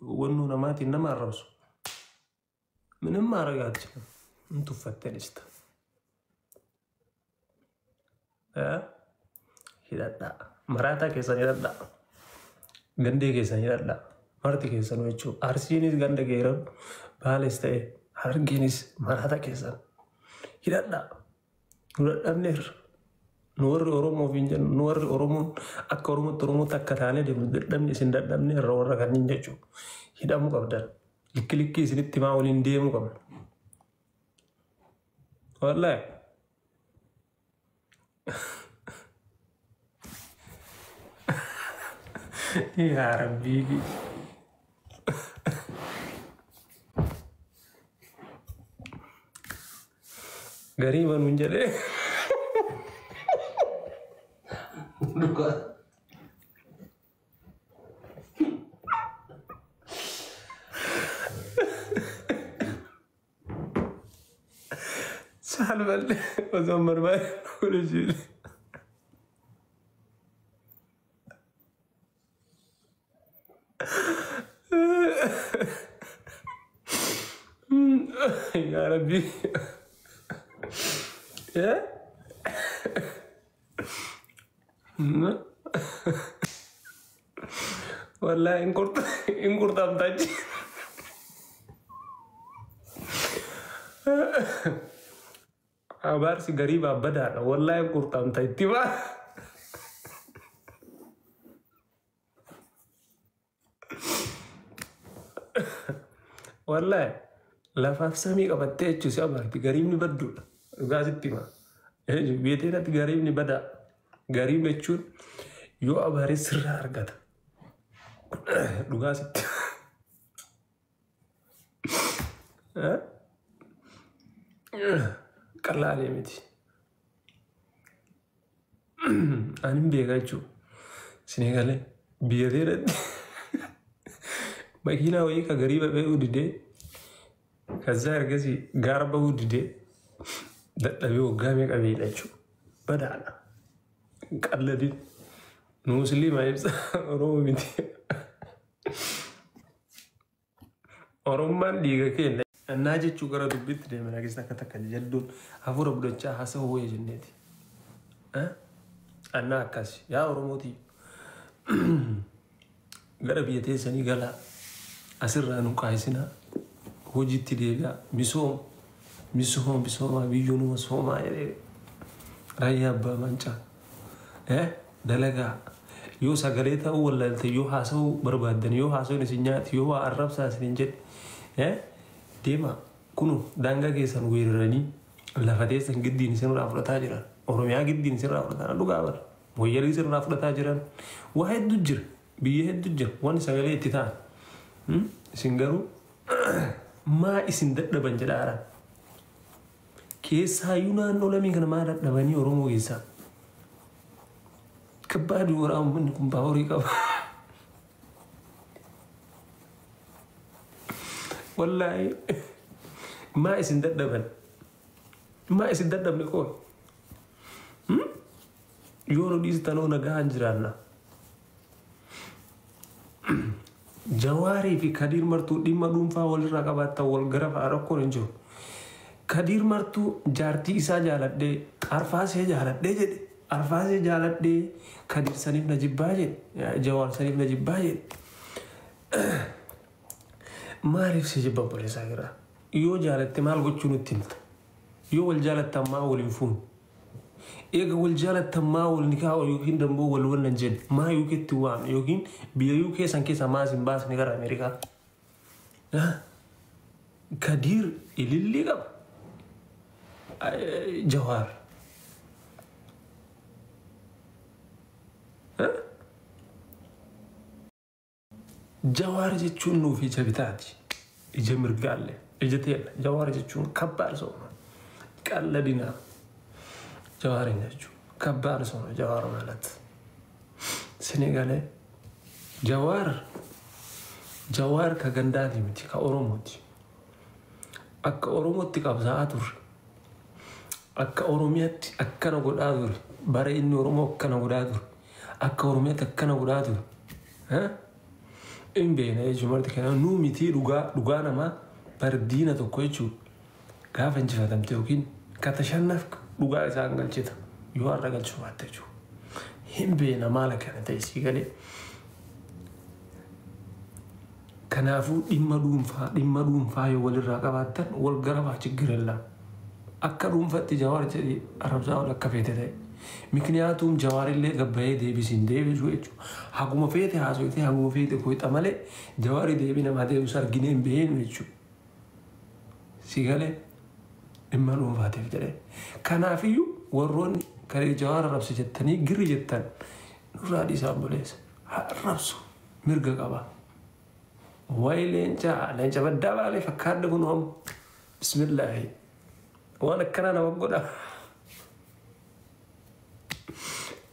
وانه نماتي انما الرسو من ما رجعت انتو فتنست hidadha marata keessan hidadha gandee keessan hidadha marti keessan jechuu arsiinis ganda geeran baales ta'e hargiinis marata keessan hidadha nudadhabneer nu warri Oromoo fi jennu nu warri Oromoon akka Oromoo takka taanee deemu dadhabne isin dadhabne irra warra kanneen jechuu hidhamuu qabdan likki isinitti maa waliin deemuu qabna wallahi يا ربي غريبا من جلي سهل بل وزمر باي كل شيء يا ربي يا والله إن كنت أمتاج أبار سي غريبة بدأ والله إن كنت أمتاج تبا والله لا فافسمي قبتي تشوسي أبار تغريبني بدو غازي تيما بيتينا تغريبني بدأ غريب لتشون يو أباري سر أرغد غازي كلا علي ميتي أنا بيغاچو سنغالي بيريرا ماكينا ويكا غريبة بيودي دي كزار غزي غاربا ودي دي دبي وغامي قبيلچو بدانا قلدي نوسلي ما يبس رومي ميتي أرومان ديغا كين الناجي تشوغرا دبيت دي من أجلس نكتك جدون هفور بدوچا حسه هو يجنيتي أنا أكاسي يا أروموتي غرب يتيسني غلا أسر أنو قايسنا وجدت ديغا بيسوم بيجونو مسوما يدي رايا بامانچا دلغا يو سغليتا ولا انت يو حاسو بربادن يو حاسو نسنيات يو عرب ساسنجت ديما كونو دانغا كيسان ويراني لا فديسن جدي نسن رافلتا جيران اوروميا جدي نسن رافلتا دوغابر ويري سن رافلتا جيران واحد دجر بيه دجر وان سغليتي تا سينغرو ما اسم دبن جدارا كيسا يونان نولمي كان ما دبني اورومو كيسا كباد ورام منكم باوري كاب والله ما اسم دبن نكون يورو ديس تانو نغان جرانا جواري في كدير مرتو ديما دومفا ول رقبات ول غرف اركو نجو كدير مرتو جارتي إسا جالت دي عرفاسي جالت دي جدي عرفاسي جالت دي كدير سنيف نجيب باجد جوار سنيف نجيب باجد ما عرف سيجيب بولي ساقرا يو جالت تمال قوچو نتنت يو والجالت تما والنفون إيجا والجالت تما والنكاح واليوكين دمبو والوننجن ما يوكي توام يوكين بيوكي سانكي سماسين باس نغار أمريكا كدير إلي قب جوار جوار جتشون نو في جبتاتي إجمر قال إجتين جوار جتشون كبار سوما قال لدينا جوار نجو كبار سوما جوار مالت سنغالي جوار كغنداتي متي كأوروموتي أكا أوروموتي كابزاتور أكا أورومياتي أكا نقول باري إني أورومو أكا نقول أكا أورومياتي أكا نقول in beena jechuun marti kana nuu miti dhugaa namaa bardiina tokko jechuun gaafa injifatamte yookiin katashannaaf dhugaa isaan galchita yoo har'a galchuu baatte jechuudha. Hin beena maala kana ta'e sii galee. Kanaafuu dhimma dhuunfaa yoo walirraa qabaattan wal garabaa chiggirella. Akka dhuunfatti Jawaar jedhee arrabsaa ol akka feete ta'e. Mikniyaatum Jawaar illee gabbayee deebisiin deebisuu jechuudha. Haguma feete haasofitee haguma feete kooxa malee Jawaar deebii namaa deebisu arginee hin beenu jechuudha. Si galee dhimma dhuunfaatiif jedhee. Kanaafiyyuu warroonni karee Jawaar arrabse jettanii girri jettan nurraa dhiisaa obboleessa. Arrabsu mirga qaba. Wayi leenca baddaa baalee fakkaadda kun hoom. Bismillaahi. Waan akkanaa nama godha.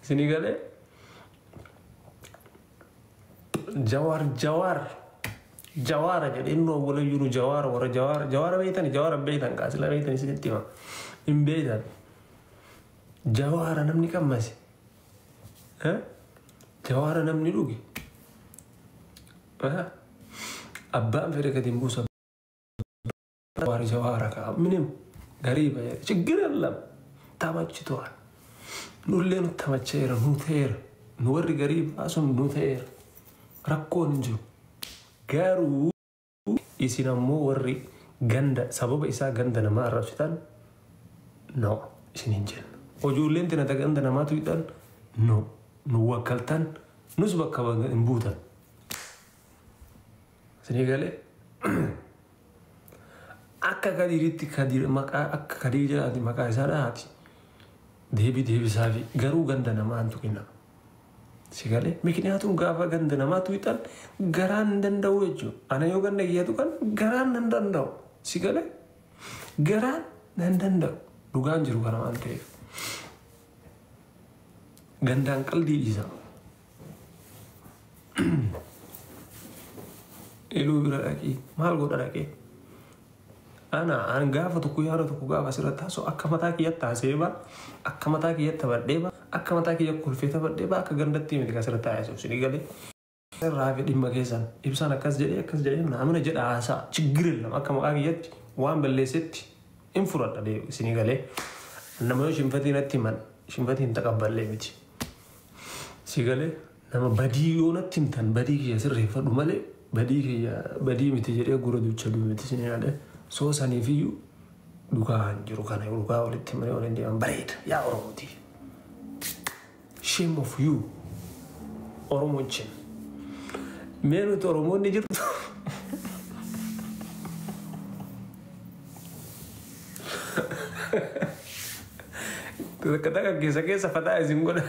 Isinii galee Jawaara jedhee inni walayyuu nu Jawaara beeytan kaasila beeytan isinitti hima. Hin beeytan. Jawaara namni qammase. Jawaara namni dhuge. Abbaan fedhe gadi hin buusa. Jawaara kaa minim gariiba jedhe chiggiran lam tamachitoan. Nullee nu tamacheera nu ta'eera. Nu warri gariibaa sun nu ta'eera. Rakkoon hin jiru. Garuu isin ammoo warri ganda sababa isaa ganda namaa arrabsitan no isin hin jenna. Hojuulleen tinata ganda namaatu hidhan no nu wakkaltan nus bakka hin buutan. Isinii galee akka Kadiiritti akka Kadiir jedhaati maqaa isaa dhahaati. Deebisaa fi garuu ganda namaan tuqina. Si galee mikniyaatum gaafa ganda namaatu hidhan garaan hin danda'u jechuudha. Ana yoo ganda kiyyatu kan garaan hin danda'u. Si galee garaan hin danda'u. Dhugaan jiru kana waan ta'eef. Gandaan qalbii dhiisa. Iluu bira dhaqii maal godha dhaqee? An gaafa tokko yaada tokko gaafa asirratti taasoo akka mataa kiyyatti taasisa akka mataa kiyyatti taphadheeba akka mataa kiyyatti kolfee taphadheeba akka gandatti miti asirratti taasisa isinii galee. Raafi dhimma keessan ibsaan akkas jedhee namni jedha haasaa chiggirilla akka maqaa kiyyatti waan balleessetti hin fudhadha deebi isinii galee. Nama yoo shinfatiinatti himan shinfatiin taqabballee miti. Si galee nama badii yoo natti himtan badii kiyya sirreeffadhu malee badii miti jedhee gura duucha duubatti isinii galee. So saniifiyyuu dhugaan jiru kana dhugaa walitti himanii waliin deeman bareeda yaa Oromooti. Shame of you Oromoon chin. Mee nuti Oromoonni jirtu. Takka keessa fataa isin godha.